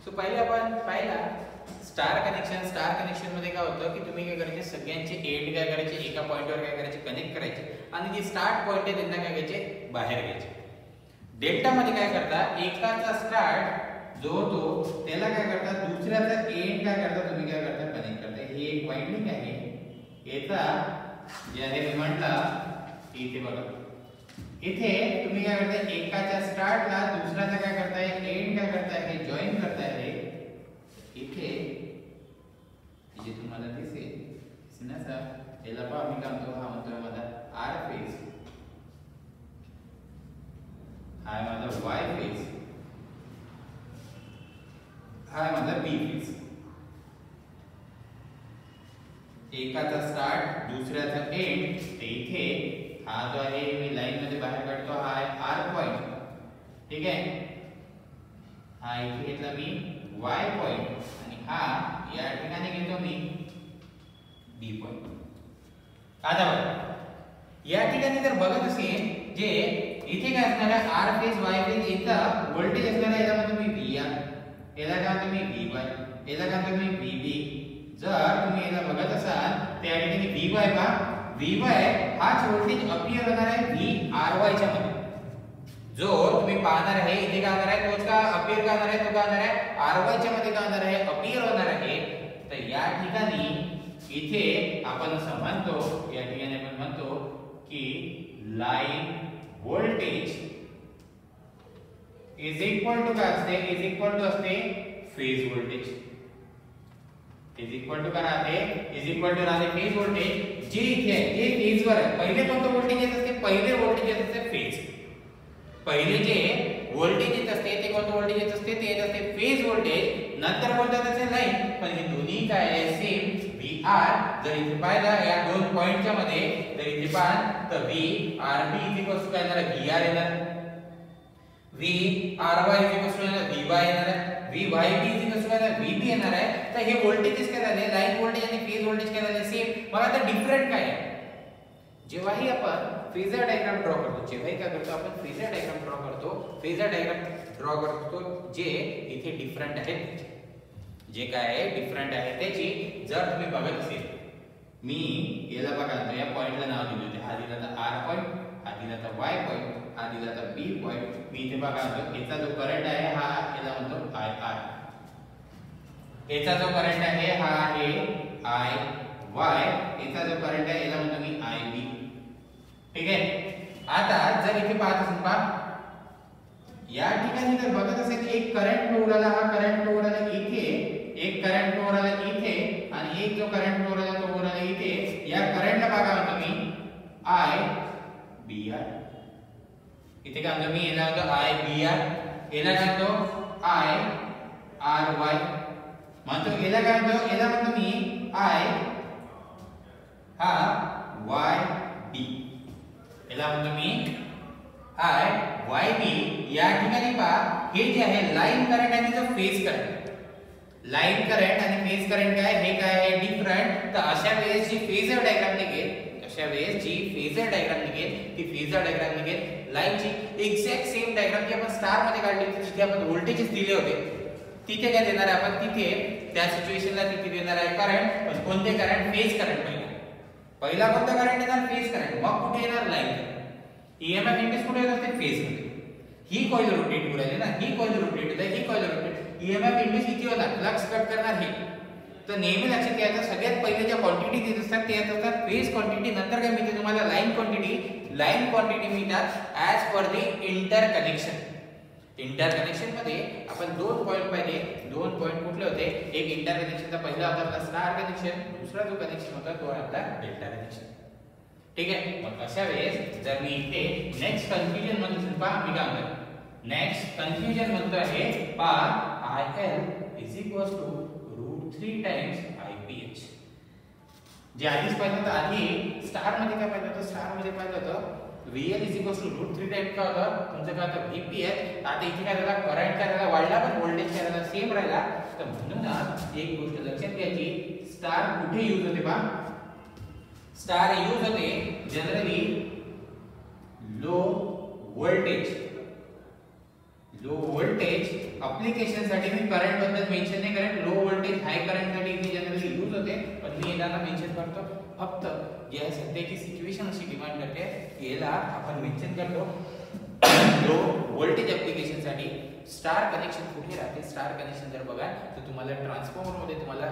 So पहिले आपण पाहिला स्टार कनेक्शन. स्टार कनेक्शन मध्ये काय होतं की तुम्ही काय करायचे, सगळ्यांचे एंड काय करायचे, एका पॉइंटवर काय करायचे, कनेक्ट करायचे आणि जे स्टार्ट पॉइंट आहे त्यांना काय घ्यायचे, बाहेर घ्यायचे. डेल्टा मध्ये काय करता, एकाचा स्टार्ट जो होतो त्याला काय करता, दुसऱ्याचा एंड काय करता, तुम्ही काय करता, कनेक्ट करता. हे एक वाइंडिंग आहे. याचा जे आहे मी म्हटलं इथे बघा, इथे तुम्ही काय करताय, एकाच्या स्टार्टला दुसऱ्याचा काय करताय, एंड काय करताय, हे जॉइन करताय. इथे जे तुम्हाला दिसेल ना सर, याला पहा मी काय म्हणतो, हा म्हणतोय माझा आर फेज, हा आहे माझा वाय फेज, हा आहे माझा बी फेज. एकाचा स्टार्ट दुसऱ्याचा एंड, ते इथे हा जो आहे मी लाईन मध्ये बाहेर काढतो, हा आहे आर पॉइंट. ठीक आहे, हा इथे घेतला मी वाय पॉइंट आणि हा या ठिकाणी घेतो मी बी पॉइंट. आता बघा या ठिकाणी जर बघत असेल, जे इथे काय असणार आहे, आर फेज वाय फेज, इथं व्होल्टेज असणार आहे, याला म्हणतो मी व्ही आर, याला काय म्हणतो मी व्ही वाय, याला काय म्हणतो मी व्ही बी. जर तुम्ही याला बघत असाल त्या ठिकाणी व्ही वाय बा, व्ही वाय हाच व्होल्टेज अपीयर होणार आहे व्ही आर वाय च्या मध्ये. जो तुम्ही पाहणार आहे इथे काय होणार आहे, तोच का अपीयर का होणार आहे, तो का होणार आहे आर वाय च्या मध्ये काय होणार आहे, अपीयर होणार आहे. तर या ठिकाणी इथे आपण असं म्हणतो, या ठिकाणी आपण म्हणतो की line voltage is equal to काय असते, इज इक्वल टू असते phase voltage. Is equal to काय राहते, इज इक्वल टू राहते फेज व्होल्टेज. जे इथे आहे, जे फेज वर आहे, पहिले कोणतं व्होल्टेज येत असते, पहिले व्होल्टेज येत असते फेज. पहिले जे व्होल्टेज येत असते ते कोणतं व्होल्टेज येत असते, ते येत असते फेज व्होल्टेज. नंतर कोणतं येत असते, लाईन. पण हे दोन्ही काय आहे, सेम व्ही आर. जर इथे पाहिला या दोन पॉइंटच्या मध्ये, जर इथे पाहाल तर V R B is equal to काय येणार, व्ही आर येणार, V R Y is equal to V Y येणार, V Y B is equal to V B येणार आहे. तर हे व्होल्टेजेस काय झाले, लाईन व्होल्टेज आणि फेज व्होल्टेज काय झाले, सेम. मग आता डिफरंट काय आहे, जेव्हाही आपण फेजर डायग्राम ड्रॉ करतो, जेव्हाही काय करतो आपण फेजर डायग्राम ड्रॉ करतो, फेजर डायग्राम ड्रॉ करतो जे इथे डिफरंट आहेत, जे काय आहे डिफरंट आहे त्याची जर तुम्ही बघत असेल, मी याला बघा या पॉइंटला नाव दिले होते, हा दिला तर आर पॉइंट, हा दिला तर वाय पॉइंट, हा दिला तर बी पॉइंट. मी इथे बघा याचा जो करंट आहे हा याला म्हणतो आय आर, याचा जो करंट आहे हा आहे आय वाय, याचा जो करंट आहे याला म्हणतो मी आय बी. ठीक आहे. आता जर इथे पाहत असेल पहा, या ठिकाणी जर बघत असेल एक करंट फ्लो आला, हा करंट फ्लो आला इथे, एक करंट फ्लो आला इथे आणि एक जो करंट फ्लो आला तो आला इथे. या करंटला बघा म्हणतो मी आय बी आर. इथे काय म्हणतो मी, याला म्हणतो आय बी आर, याला काय म्हणतो आय आर वाय म्हणतो, याला काय म्हणतो, याला म्हणतो मी आय हा वाय बी, याला म्हणतो मी आय वाय बी. या ठिकाणी पहा हे जे आहे लाईन करंट आणि जो फेज करंट, लाईन करंट आणि फेज करंट काय, हे काय आहे डिफरंट. तर अशा वेळेस जी फेजर डायग्राम निघेल, अशा वेळेस जी फेजर डायग्राम निघेल ती फेजर डायग्राम निघेल लाईनची एक्झॅक्ट सेम डायग्राम जी आपण स्टार मध्ये काढली होती, जिथे आपण व्होल्टेजेस दिले होते, तिथे काय देणार आहे आपण, तिथे त्या सिच्युएशनला तिथे देणार आहे करंट. पण कोणते करंट, फेज करंट. पहिला कोणता करंट येणार, फेज करंट. मग कुठे येणार, लाईन करंट. ईएमएफ इंड्यूस कुठे होत असते, फेज मध्ये. ही कॉइल रोटेट होऊ राहिली ना, ही कॉइल रोटेट होते, ही कॉइल रोटेट. ईएमएफ इंड्यूस किती होणार, फ्लक्स कट करणार हे. तर नेहमी लक्षात घ्यायचं, सगळ्यात पहिले ज्या क्वांटिटी देत असतात ते येत असतात फेज क्वांटिटी. नंतर काय मिळते तुम्हाला, लाईन क्वांटिटी. लाईन क्वांटिटी मिळतात as per the interconnection. Interconnection मध्ये आपण दोन पॉइंट पाहिले. दोन पॉइंट कुठले होते, एक इंटरकनेक्शनचा पहिला होता आपला स्टार कनेक्शन, दुसरा जो कनेक्शन होता तो आपला डेल्टा कनेक्शन. ठीक आहे. मग अशा वेळेस जर मी इथे नेक्स्ट कन्फ्युजन म्हणतो, पहा मी काय म्हणतो, नेक्स्ट कन्फ्युजन म्हणतो आहे पहा I L is equal to √3 times IPH. जे आधीच पाहिलं होतं, आधी स्टार मध्ये काय पाहिलं होतं, स्टार मध्ये पाहिलं होतं VL is equal to √3 times काय होतं तुमचं काय होतं VPH. आता इथे काय झालं, करंट काय झाला वाढला पण व्होल्टेज काय झाला सेम राहिला. तर म्हणूनच एक गोष्ट लक्षात घ्यायची, स्टार कुठे यूज होते पहा, स्टार यूज होते generally low voltage low voltage application साठी मी करंट बद्दल मेन्शन नाही करत. लो व्होल्टेज हाय करंट साठी इथे जनरली यूज होते, पण मी याला मेन्शन करतो फक्त या सध्याची सिच्युएशन अशी डिमांड करते की याला आपण मेन्शन करतो लो व्होल्टेज ऍप्लिकेशन साठी. स्टार कनेक्शन कुठे राहते? स्टार कनेक्शन जर बघा तर तुम्हाला ट्रान्सफॉर्मर मध्ये तुम्हाला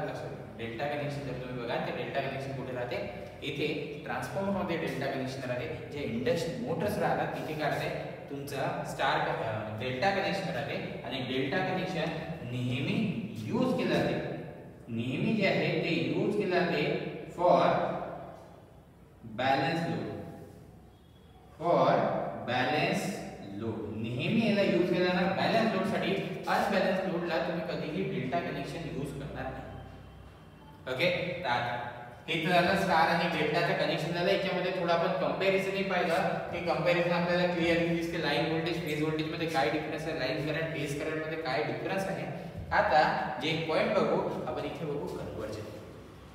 डेल्टा कनेक्शन जर तुम्ही बघा तर डेल्टा कनेक्शन कुठे राहते? इथे ट्रान्सफॉर्मर मध्ये डेल्टा कनेक्शन राहते. जे इंडक्शन मोटर्स राहतात तिथे काय राहते? तुमचा स्टार डेल्टा कनेक्शन राहते. आणि डेल्टा कनेक्शन नेहमी यूज केले जाते, नेहमी जे आहे ते यूज केले जाते for balance load, for balance load. नेहमी याला यूज केला जाणार बॅलन्स लोड साठी. अनबॅलन्स लोडला तुम्ही कधीही डेल्टा कनेक्शन यूज करणार नाही. ओके, हे तर झालं स्टार आणि डेल्टाचं कनेक्शन झालं. याच्यामध्ये थोडा आपण कंपॅरिझन पाहिलं. हे कंपॅरिझन आपल्याला क्लिअरली दिसते लाईन व्होल्टेज फेज व्होल्टेज मध्ये काय डिफरन्स आहे, लाईन करंट फेज करंट मध्ये काय डिफरन्स आहे. आता जे एक पॉइंट बघू आपण, इथे बघू कन्व्हर्जन.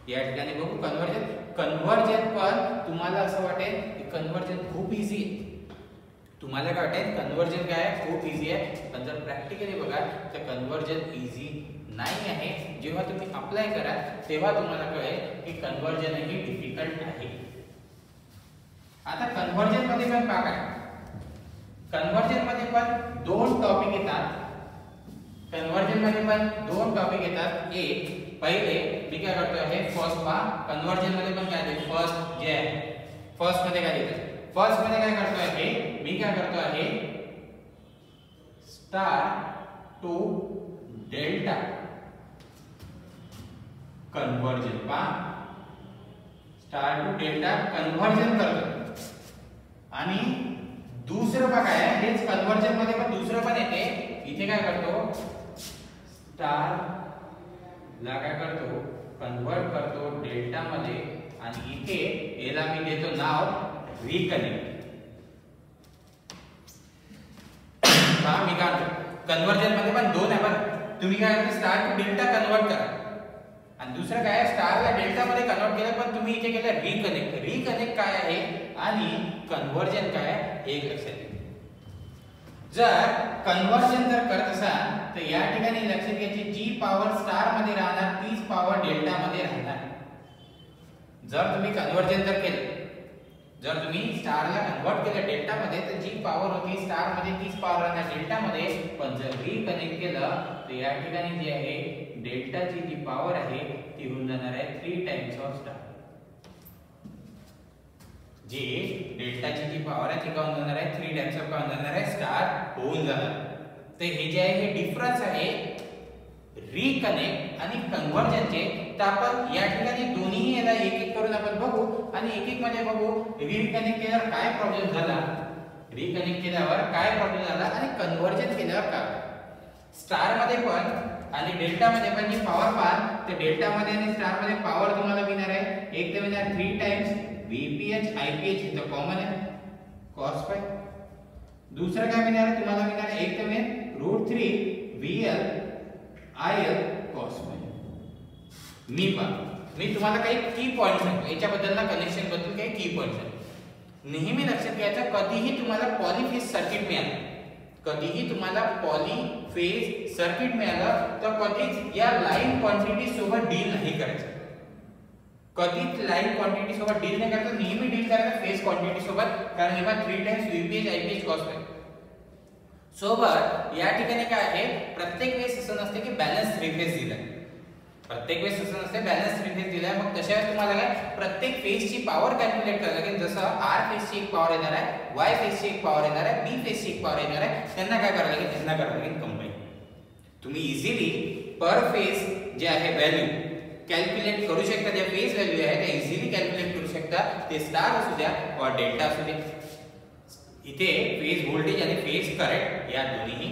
या ठिकाणी बघू कन्व्हर्जन. कन्व्हर्जन पण तुम्हाला असं वाटेल की कन्व्हर्जन खूप इझी आहे. तुम्हाला काय वाटेल कन्व्हर्जन काय आहे? खूप इझी आहे. पण जर प्रॅक्टिकली बघा तर कन्व्हर्जन इझी नाही आहे. जेव्हा तुम्ही अप्लाय करा तेव्हा तुम्हाला कळेल की कन्व्हर्जन ही डिफिकल्ट आहे. आता कन्व्हर्जन मध्ये पण काय? कन्व्हर्जन मध्ये पण दोन टॉपिक येतात. कन्व्हर्जन मध्ये पण दोन टॉपिक येतात. एक पहिले मी काय करतो आहे फर्स्ट पा. कन्व्हर्जन मध्ये पण काय आहे? फर्स्ट जे आहे फर्स्ट मध्ये काय येतं? फर्स्ट मध्ये काय करतो आहे मी काय करतो आहे स्टार टू डेल्टा कन्वर्जन. पा स्टार टू डेल्टा कन्वर्जन करतो. आणि दुसरं बघा काय हेच कन्वर्जन मध्ये पण दुसरं पण येते. इथे काय करतो स्टार ला काय करतो कन्वर्ट करतो डेल्टा मध्ये. आणि इथे याला मी देतो नाव रिकनेक्ट. पहा मी काय करतो कन्वर्जन मध्ये पण दोन आहे बरं. तुम्ही काय करता स्टार टू डेल्टा कन्वर्ट करा आणि दुसरं काय स्टारला डेल्टा मध्ये कन्वर्ट केलं, पण तुम्ही इथे केलं रिकनेक्ट. रिकनेक्ट काय आहे आणि कन्वर्जन काय आहे एक लक्षात घ्या. जर कन्वर्जन जर करत असाल तर या ठिकाणी लक्षात घ्यायची जी पॉवर स्टार मध्ये राहणार तीच पॉवर डेल्टा मध्ये राहणार. जर तुम्ही कन्वर्जन जर केलं, जर तुम्ही स्टारला कन्वर्ट केलं डेल्टा मध्ये तर जी पॉवर होती स्टार मध्ये तीच पॉवर राहणार डेल्टा मध्ये. पण जर रिकनेक्ट केलं तर या ठिकाणी जे आहे डेल्टाची जी पॉवर आहे ती होऊन जाणार आहे 3 टाइम्स ऑफ स्टार. जी डेल्टाची जी पॉवर आहे ती काय होऊन जाणार आहे 3 टाइम्स ऑफ काय होऊन जाणार आहे स्टार होऊन जाणार. तर हे जे आहे हे डिफरन्स आहे रिकनेक्ट आणि कन्वर्जनचे. तर आपण या ठिकाणी दोन्ही याला एक एक करून आपण बघू आणि एक एक मध्ये बघू रिकनेक्ट केल्यावर काय प्रॉब्लेम झाला, रिकनेक्ट केल्यावर काय प्रॉब्लेम झाला आणि कन्वर्जन केल्यावर काय. स्टार मध्ये पण आणि डेल्टा मध्ये पण जी पॉवर पाहाल तर डेल्टा मध्ये आणि स्टार मध्ये पॉवर तुम्हाला मिळणार आहे एक तर मिळणार 3 टाइम्स VPH IPH हे तर कॉमन आहे cos फाय. दुसरं काय मिळणार आहे तुम्हाला मिळणार आहे एक तर मिळेल √3 VL IL cos फाय. मी तुम्हाला काही की पॉइंट सांगतो याच्याबद्दल ना कनेक्शन बद्दल काही की पॉइंट सांगतो. नेहमी लक्षात घ्यायचं कधीही तुम्हाला पॉलीफेज सर्किट मिळालं, कधीही तुम्हाला पॉलीफेज सर्किट मिळालं तर कधीच या लाईन क्वांटिटी सोबत डील नाही करायचं. कधीच लाईन क्वांटिटी सोबत डील नाही करायचं. नेहमी डील करायचं फेज क्वांटिटी सोबत, कारण जेव्हा 3 times VPH IPH cos five सोबत. या ठिकाणी काय आहे प्रत्येक वेळेस असं नसते की बॅलन्स 3 फेज दिलाय, प्रत्येक वेळेस असं नसते बॅलन्स 3 फेज दिलाय. मग तशा वेळेस तुम्हाला काय प्रत्येक फेजची पॉवर कॅल्क्युलेट करायला लागेल. जसं R फेजची एक पॉवर येणार आहे, Y फेजची एक पॉवर येणार आहे, B फेजची एक पॉवर येणार आहे. त्यांना काय करायला लागेल, त्यांना करायला लागेल कंबाईन. तुम्ही इझिली पर फेज जे आहे व्हॅल्यू कॅल्क्युलेट करू शकता. ज्या फेज व्हॅल्यू आहे त्या इझिली कॅल्क्युलेट करू शकता. ते स्टार असू द्या किंवा डेल्टा असू द्या. इथे फेज व्होल्टेज आणि फेज करंट या दोन्ही.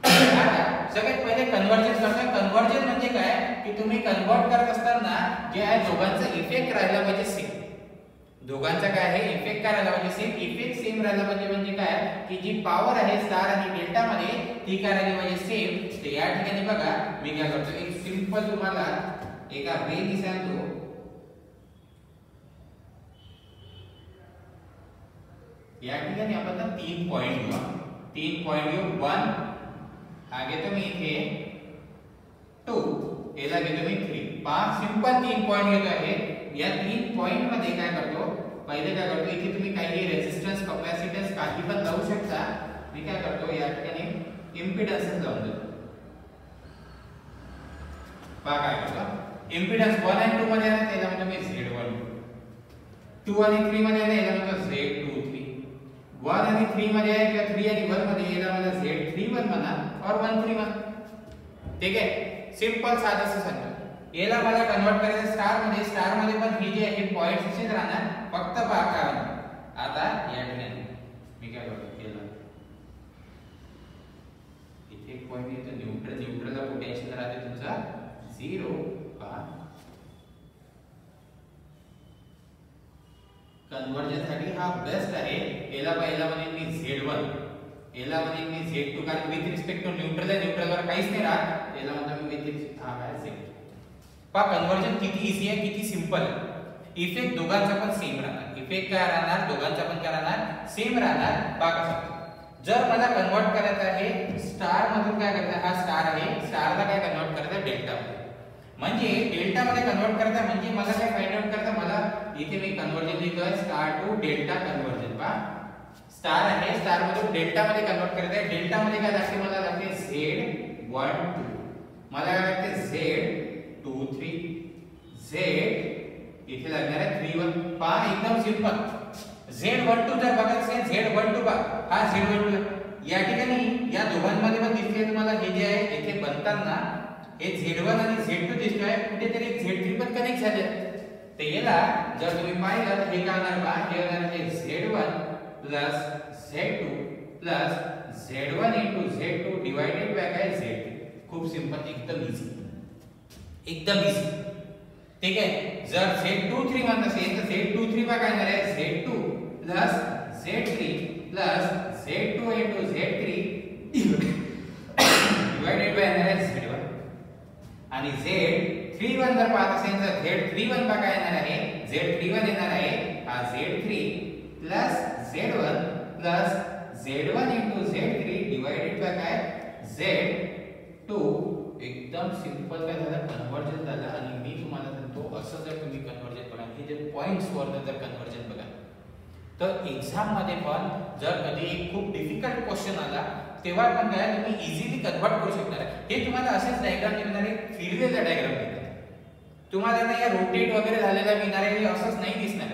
आता सगळ्यात पहिले कन्वर्जन करतो. कन्वर्जन म्हणजे काय की तुम्ही कन्वर्ट करत असताना जे आहे दोघांचा इफेक्ट राहिला पाहिजे सेम. दोघांचा काय आहे इफेक्ट करायला पाहिजे सेम. इफेक्ट सेम राहिला पाहिजे म्हणजे काय की जी पॉवर आहे स्टार आणि डेल्टा मध्ये ती करायला पाहिजे सेम. तर या ठिकाणी बघा मी काय करतो एक सिंपल तुम्हाला एका वे सांगतो. या ठिकाणी आपण 3 पॉइंट घेऊ. 3 पॉइंट घेऊ 1 हा घेतो मी इथे 2, याला घेतो मी 3. पहा सिंपल 3 पॉइंट घेतो आहे. या 3 पॉइंट मध्ये काय करतो, पहिले काय करतो, इथे तुम्ही काही रेझिस्टन्स कॅपॅसिटन्स काही पण लावू शकता. मी काय करतो या ठिकाणी इम्पीडन्स लावून देतो. पहा काय करतो, इम्पीडन्स 1 आणि 2 मध्ये आहे त्याला म्हणतो मी Z1, 2 आणि 3 मध्ये आहे याला म्हणतो Z23, 1 आणि 3 मध्ये आहे किंवा 3 आणि 1 मध्ये याला मला Z31 म्हणा और 13 ठीक आहे. सिंपल साधं असं सांगतो. याला मला कन्वर्ट करायचं स्टार मध्ये पण हे जे आहे पॉइंट्स असेच राहणार. फक्त पहा काय आता या ठिकाणी मी काय करतो, केलं इथे एक पॉइंट येतो न्यूट्रलला पोटेन्शियल राहते तुमचा 0. पहा कन्वर्जन साठी हा बेस्ट आहे. याला पहिला म्हणेन मी Z1, याला म्हणेन मी Z2, कारण विथ रिस्पेक्ट टू न्यूट्रलवर काहीच नाही राहत. याला म्हणतो मी विथ हा काय Z. पहा कन्वर्जन किती इझी आहे, किती सिंपल आहे. इफेक्ट दोघांचा पण सेम राहणार. इफेक्ट काय राहणार, दोघांचा पण काय राहणार, सेम राहणार. पहा कसं, जर मला कन्वर्ट करायचं आहे स्टार मधून काय करायचं, हा स्टार आहे, स्टारला काय कन्वर्ट करायचं डेल्टा मध्ये, म्हणजे डेल्टा मध्ये कन्वर्ट करायचं म्हणजे मला काय फाइंड आउट करायचं, मला इथे मी कन्वर्जन लिहितोय स्टार टू डेल्टा कन्वर्जन. पहा स्टार आहे, स्टार मधून डेल्टा मध्ये कन्वर्ट करायचं आहे. डेल्टा मध्ये काय लागते, मला लागते Z12, मला काय लागते Z23, Z इथे लागणार आहे 31. पहा एकदम सिंपल. Z12 जर बघायचं असेल, Z12 पहा हा Z12 या ठिकाणी या दोघांमध्ये पण दिसते तुम्हाला. हे जे आहे इथे बनताना हे Z1 आणि Z2 दिसतोय, कुठेतरी Z3 पण कनेक्ट झाले. तर याला जर तुम्ही पाहिलं तर हे काय होणार, पहा हे होणार आहे Z1 plus Z2 plus Z1 into Z2 divided by काय Z3. खूप सिंपल, एकदम इझी, एकदम इझी. ठीक आहे. जर Z23 म्हणत असेल तर Z23 काय येणार आहे, Z2 plus Z3 plus Z2 into Z3 divided by येणार आहे Z1. आणि Z31 जर पाहत असेल तर Z31 काय येणार आहे, Z31 येणार आहे हा Z3 plus Z1 plus Z1 into Z3 divided by काय Z2. एकदम सिंपल काय झालं, कन्वर्जन झालं. आणि मी तुम्हाला सांगतो असं जर तुम्ही कन्वर्जन बघा, हे जे पॉइंट्स वर जर कन्वर्जन बघा, तर एक्झाम मध्ये पण जर कधी खूप डिफिकल्ट क्वेश्चन आला तेव्हा पण काय तुम्ही इझिली कन्वर्ट करू शकणार. हे तुम्हाला असेच डायग्राम मिळणार आहे, फिरलेला डायग्राम मिळणार, तुम्हाला नाही या रोटेट वगैरे झालेला मिळणार आहे, असंच नाही दिसणार.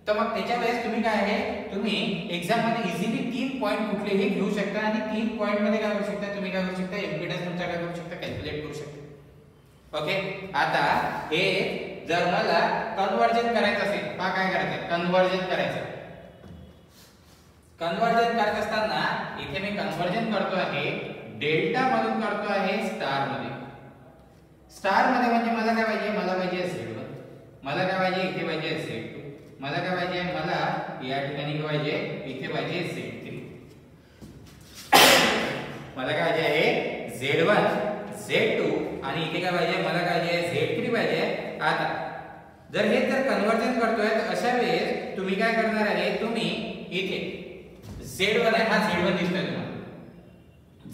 तर मग त्याच्या वेळेस तुम्ही काय आहे, तुम्ही एक्झाम मध्ये इझिली 3 पॉइंट कुठलेही घेऊ शकता आणि 3 पॉइंट मध्ये काय करू शकता, तुम्ही काय करू शकता, इम्पीडन्स तुमचा काय करू शकता, कॅल्क्युलेट करू शकता. ओके. आता हे जर मला कन्वर्जन करायचं असेल, पहा काय करायचं, कन्वर्जन करायचं. कन्वर्जन करत असताना इथे मी कन्वर्जन करतो आहे डेल्टा मधून करतो आहे स्टार मध्ये. स्टार मध्ये म्हणजे मला काय पाहिजे, मला पाहिजे Z1, मला काय पाहिजे इथे पाहिजे Z2, मला काय पाहिजे, मला या ठिकाणी काय पाहिजे, इथे पाहिजे Z3, मला काय पाहिजे आहे Z1 Z2 आणि इथे काय पाहिजे, मला काय पाहिजे Z3 पाहिजे. आता जर हे जर कन्वर्जन करतोय तर अशा वेळेस तुम्ही काय करणार आहे, तुम्ही इथे Z1 आहे, हा Z1 दिसतोय तुम्हाला.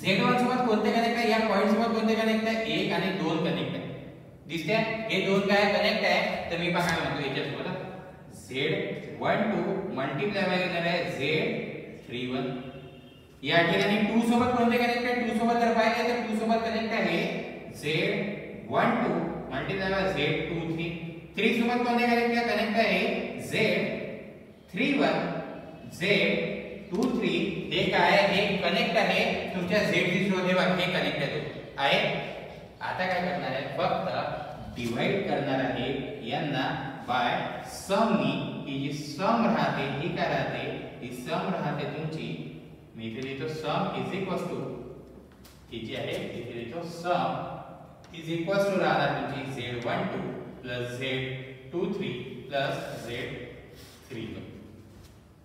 Z1 सोबत कोणते कनेक्ट आहे, या पॉइंट सोबत कोणते कनेक्ट आहे, 1 आणि 2 कनेक्ट आहे, दिसते. हे 2 काय कनेक्ट आहे, तर मी पहा काय म्हणतो याच्या सोबत Z12 मल्टीप्लाय बाय येणार आहे Z31. या ठिकाणी 2 सोबत कोणते कनेक्ट आहे, 2 सोबत जर पाहिजे तर 2 सोबत कनेक्ट आहे Z12 मल्टीप्लाय बाय Z23. 3 सोबत कोणते कनेक्ट आहे Z31 Z23. हे काय आहे, हे कनेक्ट आहे तुमच्या Z3 सोबत, हे बघा हे कनेक्ट आहे. आता काय करणार आहे, फक्त डिवाइड करणार आहे यांना बाय सम नी. ही जी सम राहते ही काय राहते, ही सम राहते तुमची, मी इथे लिहितो सम इज इक्वल्स टू, ही जी आहे इथे लिहितो सम इज इक्वल्स टू राहणार तुमची Z12 plus Z23 plus Z31.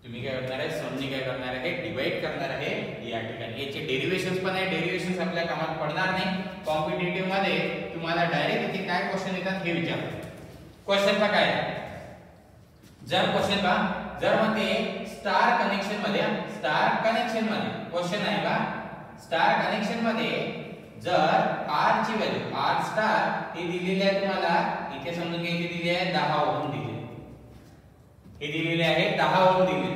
तुम्ही काय करणार आहे, समनी काय करणार आहे, डिवाइड करणार आहे या ठिकाणी. याचे डेरिव्हेशन्स पण आहे, डेरिव्हेशन्स आपल्या कामात पडणार नाही. कॉम्पिटिटिव्ह मध्ये तुम्हाला डायरेक्ट इथे काय क्वेश्चन येतात हे विचारतात. क्वेश्चन काय आहे, जर क्वेश्चन पहा, जर म्हणते स्टार कनेक्शन मध्ये क्वेश्चन आहे बा, स्टार कनेक्शन मध्ये जर R ची व्हॅल्यू R स्टार हे दिलेले आहे तुम्हाला, इथे समजून घ्या इथे दिले आहे 10 ओम दिले, हे दिलेले आहे 10 ओम दिले.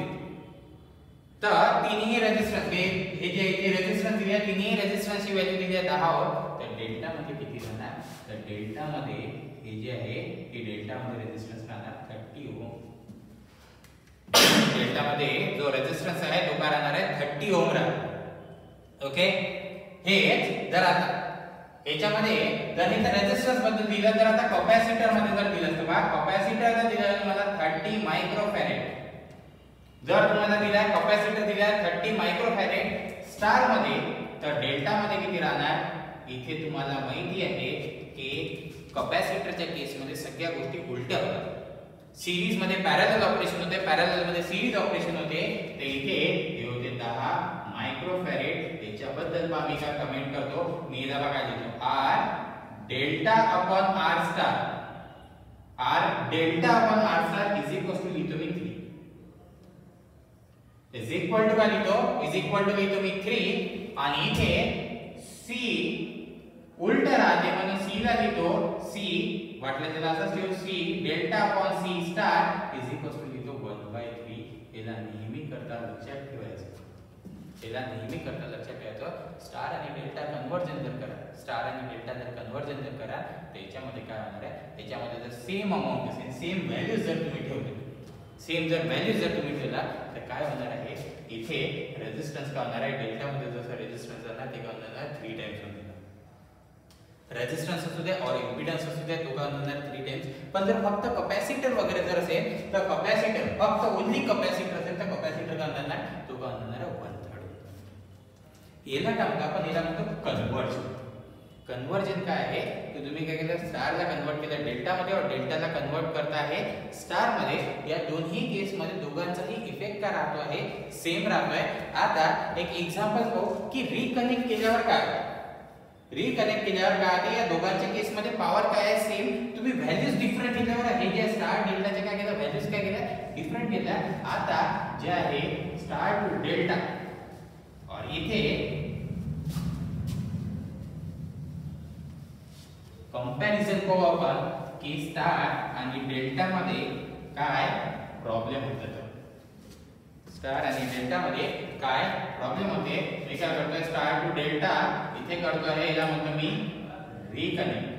तर तिन्ही रेझिस्टन्स हे जे इथे रेझिस्टन्स दिले आहे तिन्ही रेझिस्टन्सची व्हॅल्यू दिली आहे 10 ओम. तर डेल्टा मध्ये किती राहणार, तर डेल्टा मध्ये हे जे आहे हे डेल्टा मध्ये रेझिस्टन्स राहणार 30 ओम. डेल्टा मध्ये जो रेझिस्टन्स आहे तो काय राहणार आहे 30 ओम राहणार. ओके, हेच जर आता याच्यामध्ये जर हे रेझिस्टन्स बद्दल दिलं तर आता कॅपॅसिटर मध्ये जर दिलं तर बघा कॅपॅसिटर जर दिलं तुम्हाला 30 मायक्रोफॅरेड, जर तुम्हाला दिला कॅपॅसिटर दिला 30 मायक्रोफॅरेड स्टार मध्ये, तर डेल्टा मध्ये किती राहणार. इथे तुम्हाला माहिती आहे की कॅपॅसिटरच्या केस मध्ये सगळ्या गोष्टी उलट्या होतात. सीरीज मध्ये पॅरलल ऑपरेशन होते, पॅरलल मध्ये सीरीज ऑपरेशन होते. तर इथे हे होते 10 मायक्रोफॅरेड. याच्याबद्दल मी काय कमेंट करतो, मी याला बघा लिहितो R delta upon R star, R delta upon R star is equal to लिहितो मी 3, इज इक्वल टू काय लिहितो, इज इक्वल टू लिहितो मी 3. आणि इथे C उलट राहते म्हणून C ला लिहितो C, वाटलं त्याला असंच लिहू C delta upon C star is equal to लिहितो 1/3. याला नेहमी करता लक्षात ठेवायचं, याला नेहमी करता लक्षात ठेवायचं. स्टार आणि डेल्टा कन्वर्जन जर करा, स्टार आणि डेल्टा जर कन्वर्जन जर करा त्याच्यामध्ये काय होणार आहे, त्याच्यामध्ये जर सेम अमाउंट असेल, सेम व्हॅल्यूज जर तुम्ही ठेवले, सेम जर व्हॅल्यूज जर तुम्ही ठेवला तर काय होणार आहे, इथे रेझिस्टन्स काय होणार आहे, डेल्टा मध्ये जसं रेझिस्टन्स जाणार ते काय होणार आहे 3 टाइम्स होणार. रेझिस्टन्स असू दे और इम्पीडन्स असू दे तो काय होणार 3 टाइम्स. पण जर फक्त कॅपॅसिटर वगैरे जर असेल तर कॅपॅसिटर फक्त ओन्ली कॅपॅसिटर असेल तर कॅपॅसिटर काय होणार नाही, तो काय होणार आहे 1/3. याला काय म्हणतात आपण, याला म्हणतो कन्वर्जन. कन्वर्जन काय आहे की तुम्ही काय केलं, स्टारला कन्वर्ट केलं डेल्टा मध्ये और डेल्टाला कन्वर्ट करता आहे स्टार मध्ये. या दोन्ही केस मध्ये दोघांचाही इफेक्ट काय राहतो आहे, सेम राहतोय. आता एक एक्झाम्पल पाहू की रिकनेक्ट केल्यावर काय, रिकनेक्ट केल्यावर काय होते, या दोघांच्या केस मध्ये पॉवर काय आहे सेम, तुम्ही व्हॅल्यूज डिफरंट केल्यावर हे जे स्टार डेल्टाचे काय केलं, व्हॅल्यूज काय केल्या डिफरंट केल्या. आता जे आहे स्टार टू डेल्टा और इथे कंपॅरिझन पाहू आपण की स्टार आणि डेल्टा मध्ये काय प्रॉब्लेम होतात. स्टार आणि डेल्टा मध्ये काय प्रॉब्लेम होते. मी काय करतोय, स्टार टू डेल्टा इथे करतो आहे, याला म्हणतो मी रिकनेक्ट.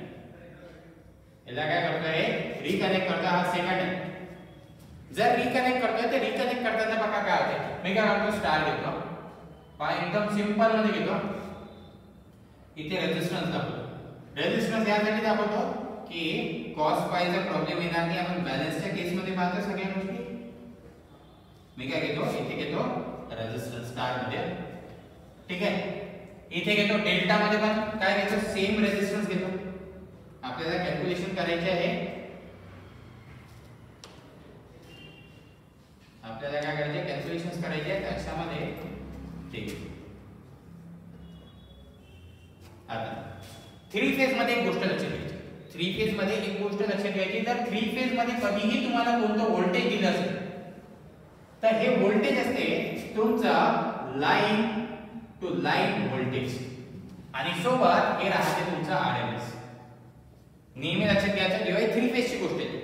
याला काय करतोय, रिकनेक्ट करतो. हा सेकंड आहे. जर रिकनेक्ट करतोय तर रिकनेक्ट करताना बघा काय होते, मी काय करतो स्टार घेतो, एकदम सिंपल मध्ये घेतो, इथे रेझिस्टन्स दाखवतो. रेझिस्टन्स यासाठी दाखवतो की कॉस पायचा प्रॉब्लेम येणार नाही. आपण बॅलन्सच्या केस मध्ये पाहतो सगळ्या गोष्टी. मी काय घेतो, इथे घेतो रेझिस्टन्स स्टार मध्ये, ठीक आहे. इथे घेतो डेल्टा मध्ये पण काय घेतो, सेम रेझिस्टन्स घेतो. आपल्याला कॅल्क्युलेशन करायचे आहे, आपल्याला काय करायचे, कॅल्क्युलेशन्स करायचे आहेत अक्षामध्ये. ठीक. आता 3 फेज मध्ये एक गोष्ट लक्षात घ्यायची, 3 फेज मध्ये एक गोष्ट लक्षात घ्यायची. जर 3 फेज मध्ये कधीही तुम्हाला कोणतं व्होल्टेज दिलं असेल तर हे व्होल्टेज असते तुमचा लाईन टू लाईन व्होल्टेज आणि सोबत हे राहते तुमचा आरएमएस. नेहमी लक्षात घ्यायचं जेव्हा 3 फेज ची गोष्ट आहे,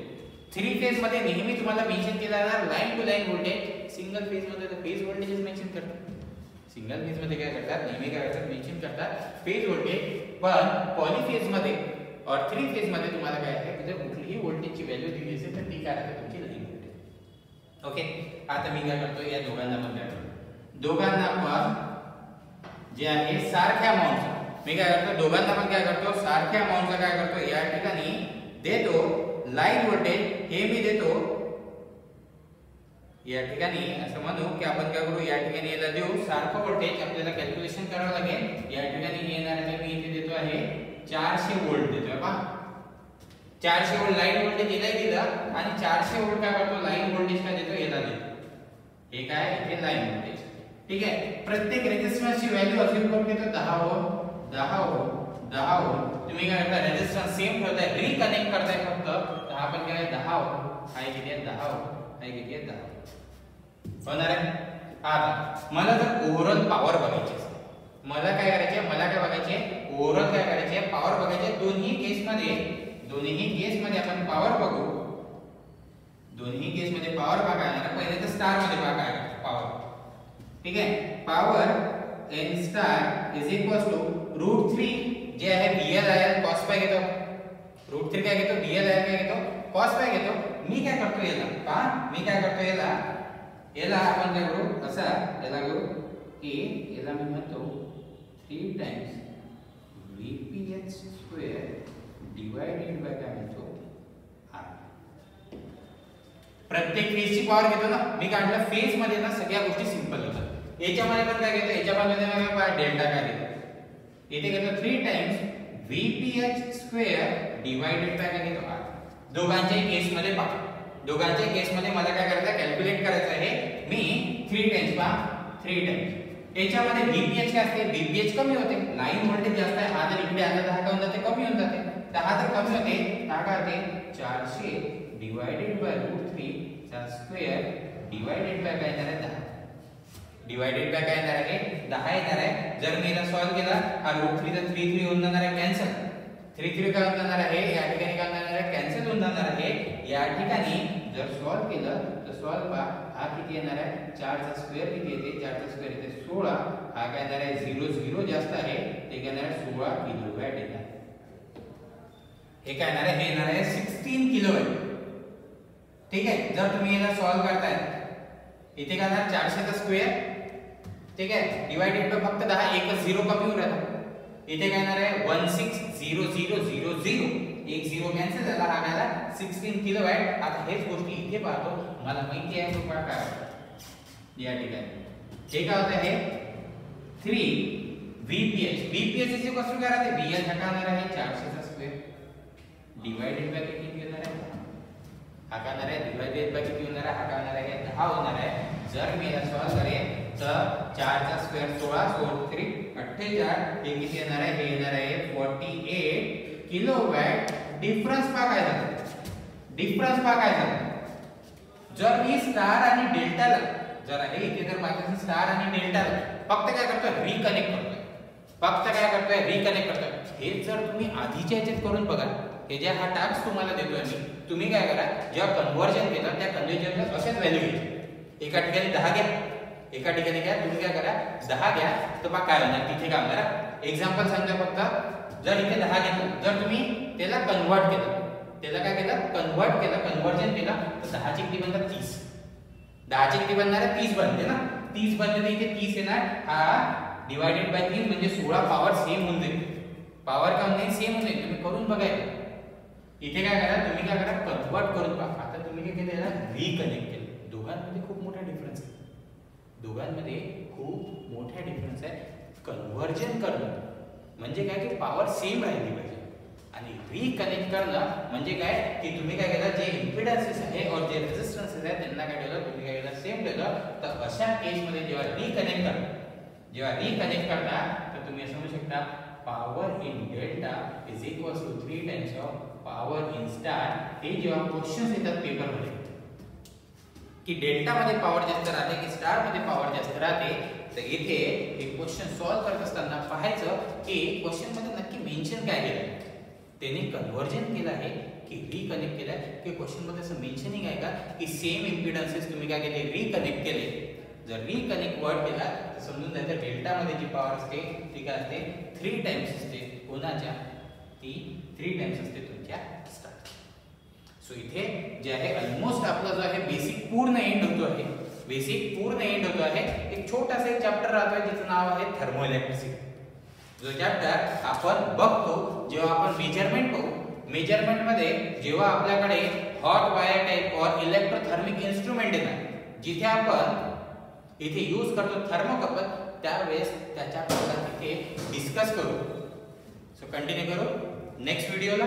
3 फेज मध्ये नेहमी तुम्हाला मेन्शन केला जाणार line to line voltage. Single phase मध्ये तर फेज व्होल्टेज मेन्शन करतात. सिंगल फेज मध्ये काय करतात, नेहमी काय करतात, मेन्शन करतात फेज व्होल्टेज. पण पॉलीफेज मध्ये और 3 फेज मध्ये तुम्हाला काय आहे, जर कुठलीही व्होल्टेजची व्हॅल्यू दिली असेल तर ती काय आहे तुमची लाईन व्होल्टेज. ओके. आता मी काय करतो, या दोघांना पण काय करतो, दोघांना पण जे आहे सारख्या अमाउंटचा, मी काय करतो दोघांना पण काय करतो सारख्या अमाउंटचा काय करतो, या ठिकाणी देतो लाईन व्होल्टेज. हे मी देतो या ठिकाणी, असं म्हणू की आपण काय करू, या ठिकाणी याला देऊ सारखं व्होल्टेज. आपल्याला कॅल्क्युलेशन करावं लागेल. या ठिकाणी येणार आहे, मी इथे देतो आहे 400 व्होल्ट देतोय पहा. 400 व्होल्ट लाईन व्होल्टेज याला दिला आणि 400 व्होल्ट काय करतो, लाईन व्होल्टेज काय देतो, याला देतो. हे काय, इथे लाईन व्होल्टेज. ठीक आहे. प्रत्येक रेझिस्टन्सची व्हॅल्यू असेल करून घेतो 10 ओम, 10 ओम, 10 ओम. तुम्ही काय करता, रेझिस्टन्स सेम ठेवताय, रिकनेक्ट करताय फक्त. तर हा पण काय 10 ओम, हा किती आहे 10 ओम, हा किती आहे 10 ओम. होणार आहे. आता मला जर ओव्हरऑल पॉवर बघायची असेल, मला काय करायचे, मला काय बघायचे, ओव्हरऑल काय करायचे, पॉवर बघायचे. दोन्ही केसमध्ये आपण पॉवर बघू. दोन्ही केसमध्ये पॉवर बघायला पहिले तर स्टार मध्ये बघायला पॉवर. ठीक आहे, power n star is equal to √3 जे आहे VL cos पाय घेतो. √3 काय घेतो, VL काय घेतो, cos पाय घेतो. मी काय करतो याला आपण काय करू, असा याला करू की याला मी म्हणतो 3 टाइम्स VPH² डिवाइडेड बाय काय म्हणतो R. प्रत्येक फेजची पॉवर घेतो ना. मी काढलं फेज मध्ये ना सगळ्या गोष्टी सिंपल होतात. याच्यामध्ये पण काय घेतो, याच्यामध्ये काय डेल्टा काय घेतो, इथे घेतो 3 टाइम्स VPH² डिवाइडेड बाय काय घेतो R. दोघांच्या केसमध्ये पहा, दोघांच्या केसमध्ये मला काय करायचं, कॅल्क्युलेट करायचं आहे. मी 3 टाइम्स पहा, 3 टाइम्स याच्यामध्ये VPH काय असते, VPH कमी होते. लाईन व्होल्टेज जास्त आहे, हा जर इकडे आला तर हा काय होऊन जाते, कमी होऊन जाते. तर हा जर कमी होते, हा काय होते 400 डिवाइडेड बाय √3 चा स्क्वेअर डिवाइडेड बाय काय येणार आहे 10. डिवाइडेड बाय काय येणार आहे 10 येणार आहे. जर मी याला सॉल्व केला, हा √3 चा 3 होऊन जाणार आहे कॅन्सल. 3 काय होऊन जाणार आहे, या ठिकाणी काय होऊन जाणार आहे, कॅन्सल होऊन जाणार आहे. या ठिकाणी जर सॉल्व केलं तर सॉल्व पहा, हा किती येणार आहे, 4 चा स्क्वेअर किती येते, 4 चा स्क्वेअर येते 16. हा काय येणार आहे 0 जास्त आहे, ते काय येणार आहे 16 किलोवॅट येणार. हे काय येणार आहे, हे येणार आहे 16 किलोवॅट. ठीक आहे, जर तुम्ही याला सॉल्व करताय, इथे काय येणार 400 चा स्क्वेअर, ठीक आहे, डिवाइडेड बाय फक्त 10, एकच 0 कमी होऊन राहिला. इथे काय येणार आहे 160000, एक 0 कॅन्सल झाला, हा आला 16 किलोवॅट. आता हेच गोष्टी इथे पाहतो, मला माहिती आहे तुम्हाला काय या ठिकाणी हे काय होत आहे 3 VPH चे कसं करायचं, VL हटावणार आहे 400 चा स्क्वेअर डिवाइडेड बाय किती येणार आहे, हटावणार आहे डिवाइडेड बाय किती होणार आहे, हटावणार आहे 10 होणार आहे. जर मी याला सॉल्व करेन तर 4 चा स्क्वेअर 16 3 48, हे किती येणार आहे, हे येणार आहे 48 किलोवॅट. डिफरन्स पहा काय झाला, जर मी स्टार आणि डेल्टाला जर आहे इथे जर माझ्याकडे स्टार आणि डेल्टाला फक्त काय करतोय, रिकनेक्ट करतोय. हे जर तुम्ही आधीच्या याच्यात करून बघा, हे जे हा टास्क तुम्हाला देतोय मी, तुम्ही काय करा, जेव्हा कन्व्हर्जन केलं त्या कन्व्हर्जनला अशाच व्हॅल्यू घ्यायची. एका ठिकाणी 10 घ्या, एका ठिकाणी घ्या, तुम्ही काय करा 10 घ्या, तर पहा काय होणार, तिथे काय होणार. एक्झाम्पल सांगा फक्त, जर इथे 10 घेतलं, जर तुम्ही त्याला कन्व्हर्ट केलं, कन्व्हर्जन केलं, तर 10 ची किती बनतात 30. 10 ची किती बनणार आहे 30 बनते ना. 30 बनले तर इथे 30 येणार, हा डिवाइडेड बाय 3 म्हणजे 16 पॉवर सेम होऊन जाईल. पॉवर का नाही सेम होऊन जाईल, तुम्ही करून बघायला. इथे काय करा, तुम्ही काय करा कन्वर्ट करून पहा. आता तुम्ही काय केलं, याला रिकनेक्ट केलं. दोघांमध्ये खूप मोठा डिफरन्स आहे. कन्व्हर्जन करणं म्हणजे काय की पॉवर सेम राहिली पाहिजे, आणि रिकनेक्ट करणं म्हणजे काय की तुम्ही काय केलं, जे इम्पिडन्सेस आहे और जे रेजिस्टन्सेस आहे त्यांना काय केलं, तुम्ही काय केलं सेम ठेवलं. तर अशा केस मध्ये जेव्हा रिकनेक्ट करता तर तुम्ही समजू शकता power in delta is equal to 3 times of power in star. हे जेव्हा क्वेश्चन्स येतात पेपर मध्ये की डेल्टा मध्ये पॉवर जास्त राहते की स्टार मध्ये पॉवर जास्त राहते, तर इथे हे क्वेश्चन सॉल्व करत असताना पाहायचं की क्वेश्चन मध्ये नक्की मेन्शन काय केलं, त्याने कन्व्हर्जन केलं आहे की रिकनेक्ट केलं आहे, की क्वेश्चन मध्ये असं मेन्शनिंग आहे का की सेम इम्पिडन्सेस तुम्ही काय केले, रिकनेक्ट केले. जर रिकनेक्ट वर्ड केला तर समजून जायचं डेल्टा मध्ये जी पॉवर असते ती काय असते 3 टाइम्स असते. कोणाच्या, ती 3 टाइम्स असते तुमच्या स्टार. सो इथे जे आहे ऑलमोस्ट आपला जो आहे बेसिक पूर्ण एंड होतो आहे. एक छोटासा एक चॅप्टर राहतोय ज्याचं नाव आहे थर्मोइलेक्ट्रिसिटी. जो चॅप्टर आपण बघतो जेव्हा आपण मेजरमेंट बघू. मेजरमेंट मध्ये जेव्हा आपल्याकडे हॉट वायर टाइप और इलेक्ट्रोथर्मिक इन्स्ट्रुमेंट येतात, जिथे आपण इथे यूज करतो थर्मोकपल, त्यावेळेस त्याच्या तिथे डिस्कस करू. सो कंटिन्यू करू नेक्स्ट व्हिडिओला.